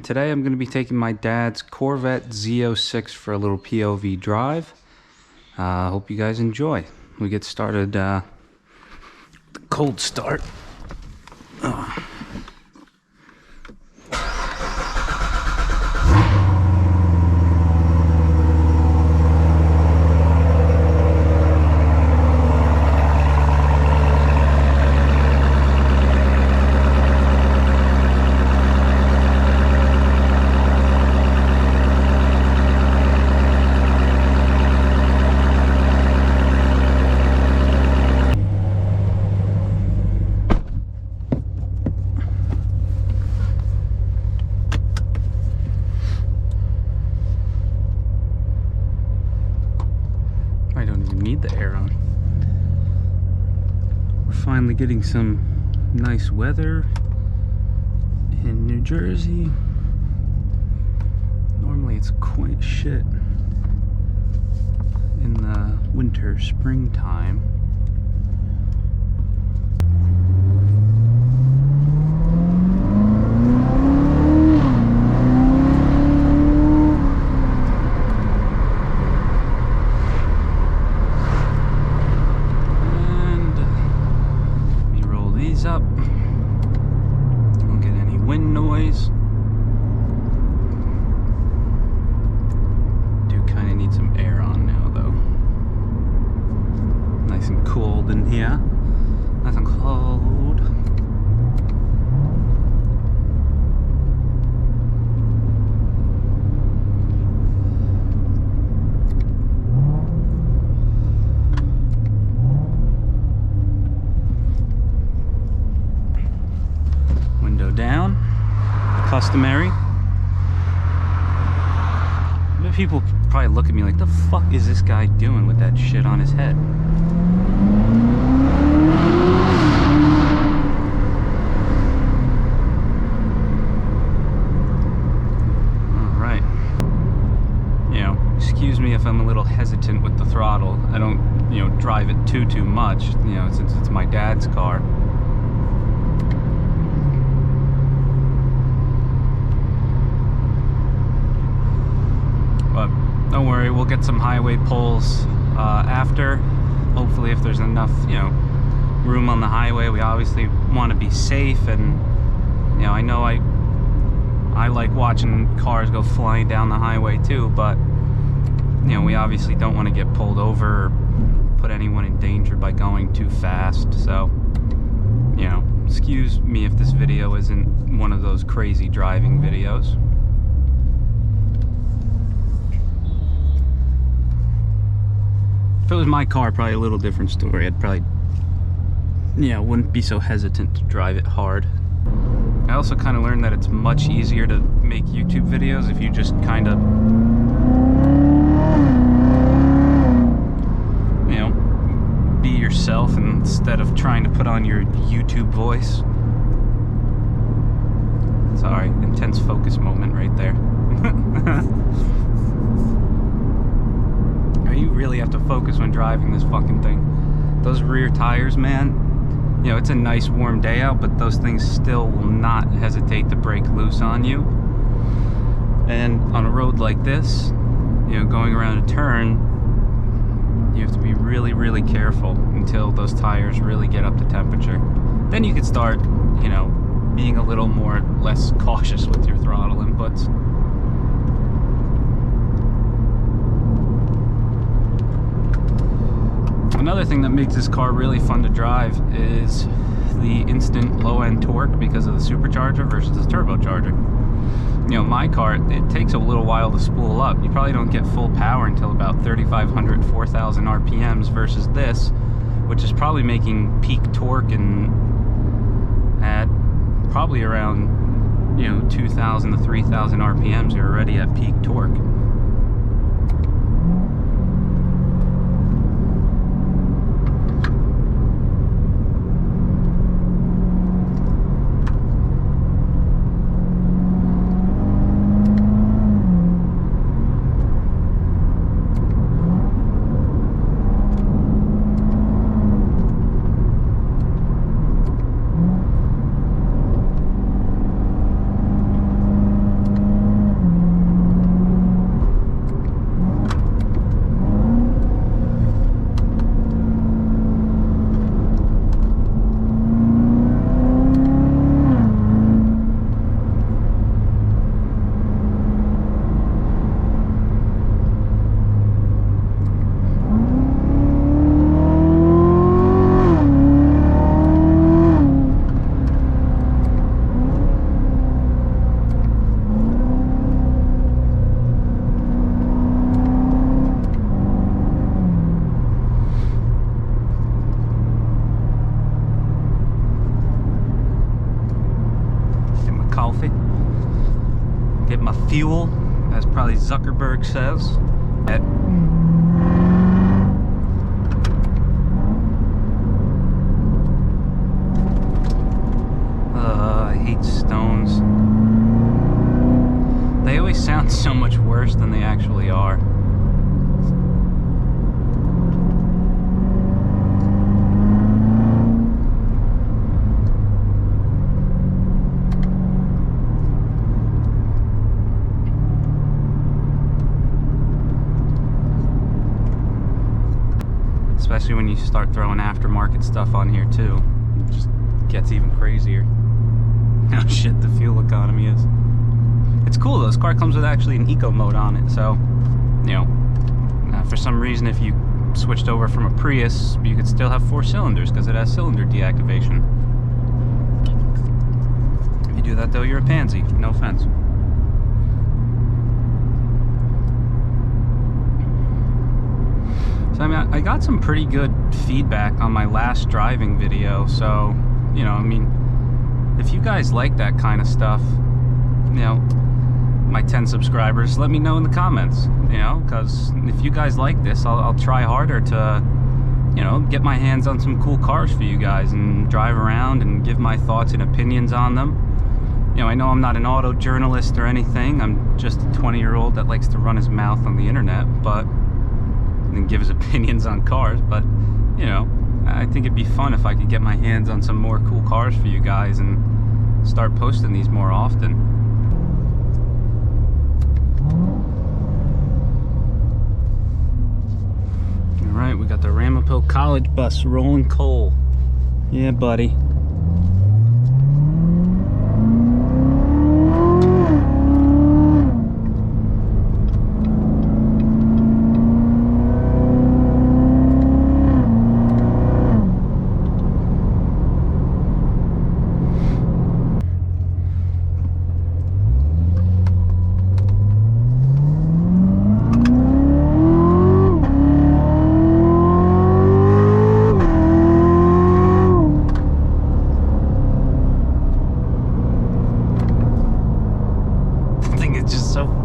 Today I'm going to be taking my dad's Corvette Z6 for a little POV drive. Hope you guys enjoy. We get started the cold start. I don't even need the air on. We're finally getting some nice weather in New Jersey. Normally it's quite shit in the winter, springtime. Up. Don't get any wind noise. Do kind of need some air on now though. Nice and cold in here. Nice and cold. Down, customary. People probably look at me like, the fuck is this guy doing with that shit on his head? Alright. You know, excuse me if I'm a little hesitant with the throttle. I don't, you know, drive it too much, you know, since it's my dad's car. But don't worry, we'll get some highway pulls after. Hopefully, if there's enough, you know, room on the highway. We obviously want to be safe, and you know, I like watching cars go flying down the highway too. But you know, we obviously don't want to get pulled over or put anyone in danger by going too fast. So, you know, excuse me if this video isn't one of those crazy driving videos. If it was my car, probably a little different story. I'd probably, you know, wouldn't be so hesitant to drive it hard. I also kind of learned that it's much easier to make YouTube videos if you just kind of, you know, be yourself instead of trying to put on your YouTube voice. Sorry, intense focus moment right there. You really have to focus when driving this fucking thing. Those rear tires, man, you know, it's a nice warm day out, but those things still will not hesitate to break loose on you. And on a road like this, you know, going around a turn, you have to be really careful until those tires really get up to temperature. Then you can start, you know, being a little less cautious with your throttle inputs. Another thing that makes this car really fun to drive is the instant low-end torque because of the supercharger versus the turbocharger. You know, my car, it takes a little while to spool up. You probably don't get full power until about 3,500, 4,000 RPMs versus this, which is probably making peak torque and at probably around, you know, 2,000 to 3,000 RPMs, you're already at peak torque. coffee, get my fuel, as probably Zuckerberg says. I hate stones. They always sound so much worse than they actually are. Especially when you start throwing aftermarket stuff on here too. It just gets even crazier. How shit the fuel economy is. It's cool though, this car comes with actually an eco mode on it, so, you know, for some reason if you switched over from a Prius, you could still have 4 cylinders because it has cylinder deactivation. If you do that though, you're a pansy, no offense. So I mean, I got some pretty good feedback on my last driving video, so, you know, I mean, if you guys like that kind of stuff, you know, my 10 subscribers, let me know in the comments, you know, because if you guys like this, I'll try harder to, you know, get my hands on some cool cars for you guys and drive around and give my thoughts and opinions on them. You know, I know I'm not an auto journalist or anything, I'm just a 20-year-old that likes to run his mouth on the internet, but and give his opinions on cars, but you know, I think it'd be fun if I could get my hands on some more cool cars for you guys and start posting these more often. Alright, we got the Ramapo College bus rolling coal. Yeah, buddy.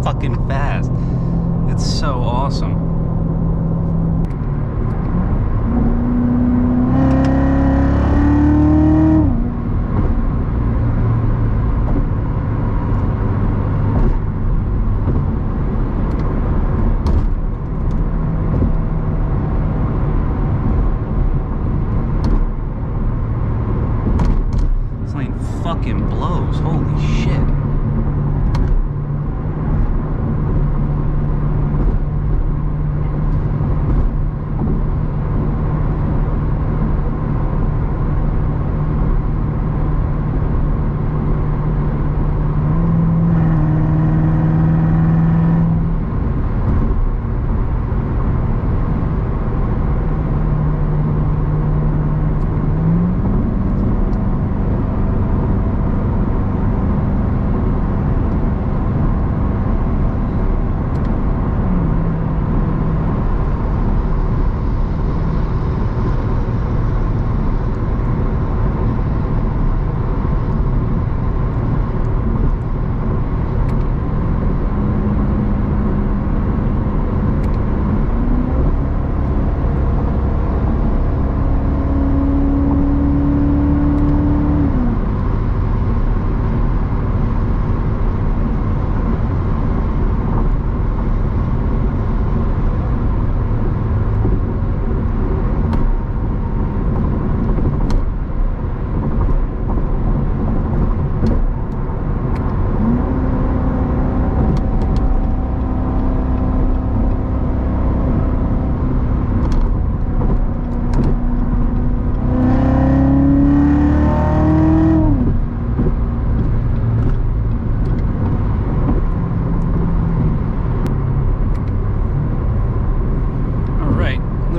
Fucking fast. It's so awesome. This thing fucking blows. Holy shit.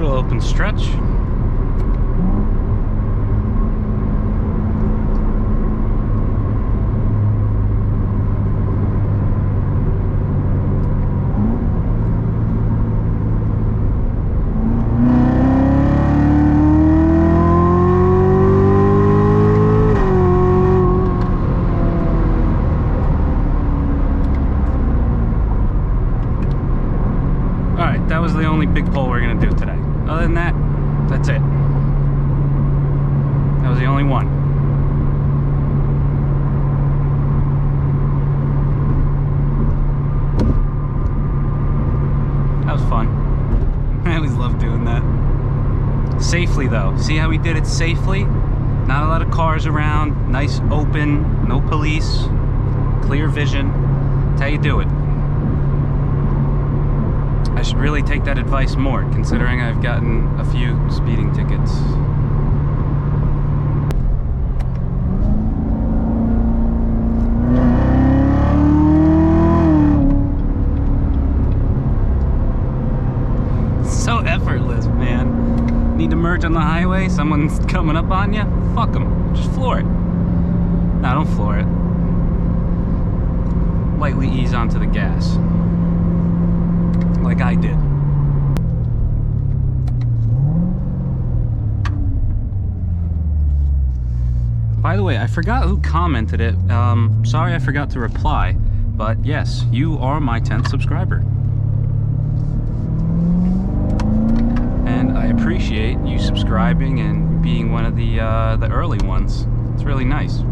Open stretch. only one. That was fun. I always love doing that. Safely though. See how we did it safely? Not a lot of cars around, nice open, no police, clear vision. That's how you do it. I should really take that advice more, considering I've gotten a few speeding tickets. So effortless, man. Need to merge on the highway, someone's coming up on you? Fuck them. Just floor it. No, don't floor it. Lightly ease onto the gas. Like I did. By the way, I forgot who commented it. Sorry I forgot to reply, but yes, you are my 10th subscriber. And I appreciate you subscribing and being one of the early ones. It's really nice.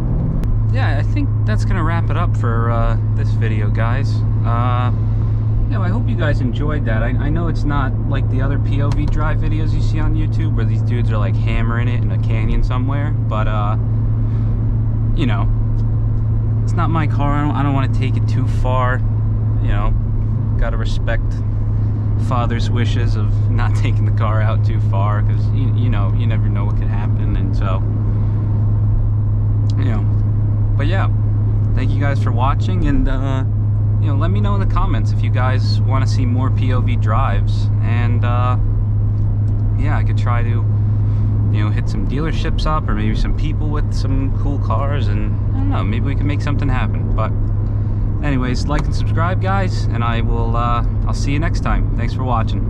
Yeah, I think that's gonna wrap it up for this video, guys. You know, I hope you guys enjoyed that. I know it's not like the other POV drive videos you see on YouTube where these dudes are like hammering it in a canyon somewhere, but you know, it's not my car. I don't want to take it too far. You know, gotta respect father's wishes of not taking the car out too far, because you know, you never know what could happen. And so, you know, but yeah, thank you guys for watching, and you know, let me know in the comments if you guys want to see more POV drives, and yeah, I could try to, you know, hit some dealerships up, or maybe some people with some cool cars, and I don't know, maybe we can make something happen. But anyways, like and subscribe, guys, and I will I'll see you next time. Thanks for watching.